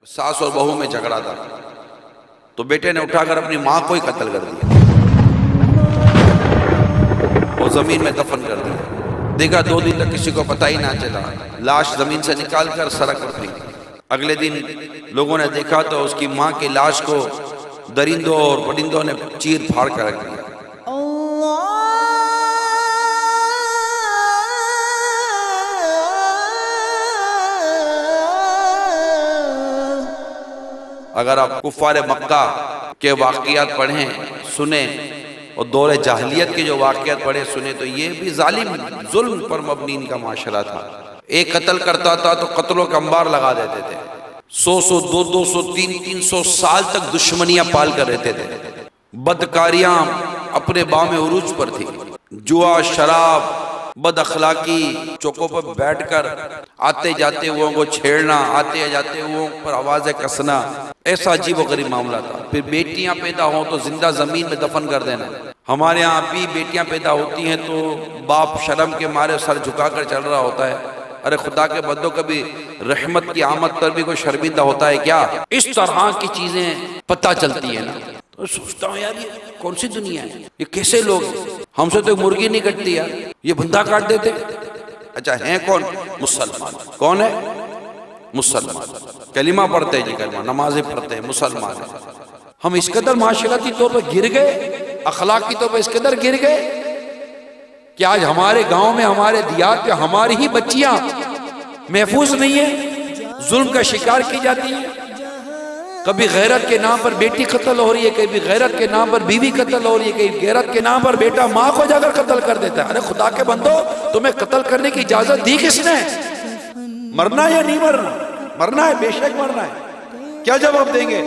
ساس اور بہو میں جھگڑا تھا تو بیٹے نے اٹھا کر اپنی ماں کو ہی قتل کر دیا اور زمین میں دفن کر دیا۔ دیکھا 2 دن تک کسی کو پتہ ہی نہ چلا، لاش زمین سے نکال کر سڑک پر پھینک۔ اگلے دن لوگوں نے دیکھا تو اس کی ماں کی لاش کو درندوں اور پرندوں نے چیر پھاڑ کر رکھ دیا۔ اگر آپ کفار مکہ کے واقعات پڑھیں سنیں اور دور جاہلیت کے جو واقعات پڑھیں سنیں تو یہ بھی ظالم ظلم پر مبنی ان کا معاشرہ تھا۔ ایک قتل کرتا تھا تو قتلوں کا انبار لگا دیتے تھے، 100 200 300 سال تک دشمنیاں پال کر رہتے تھے۔ بدکاریاں اپنے بام عروج پر تھی، جوا، شراب، بد اخلاقی، چوکوں پر بیٹھ کر آتے جاتے ہوں کو چھیڑنا، آتے جاتے ہوں پر آوازیں کسنا، ایسا عجیب و غریب معاملہ تھا۔ پھر بیٹیاں پیدا ہوں تو زندہ زمین میں دفن کر دینا۔ ہمارے ہاں بھی بیٹیاں پیدا ہوتی ہیں تو باپ شرم کے مارے سر جھکا کر چل رہا ہوتا ہے، ارے خدا کے بندوں، کبھی رحمت کی آمد پر بھی کوئی شرمندہ ہوتا ہے کیا؟ اس طرح کی چیزیں پتہ چلتی ہیں نا تو سوچتا ہوں یار یہ کون سی دنیا ہے، یہ کیسے لوگ ہیں؟ ہم سے تو مرغی نہیں کٹتی یار، یہ بندہ کاٹ دیتے۔ اچھا ہیں کون؟ مسلمان۔ کون ہے؟ مسلمان۔ کلمہ پڑھتے ہیں جی، کلمہ نمازیں پڑھتے ہیں، مسلمان ہیں۔ ہم اس قدر معاشرتی طور پر گر گئے، اخلاقی طور پر اس قدر گر گئے کہ آج ہمارے گاؤں میں، ہمارے دیہات میں ہماری ہی بچیاں محفوظ نہیں ہیں، ظلم کا شکار کی جاتی ہیں۔ کبھی غیرت کے نام پر بیٹی قتل ہو رہی ہے، کبھی غیرت کے نام پر بیوی قتل ہو رہی ہے، کبھی غیرت کے نام پر بیٹا ماں کو جا کر قتل کر دیتا ہے۔ ارے خدا کے بندو، تمہیں قتل کرنے کی اجازت دی کس نے؟ مرنا یا نہیں مرنا؟ مرنا ہے، بے شک مرنا ہے۔ کیا جواب دیں گے؟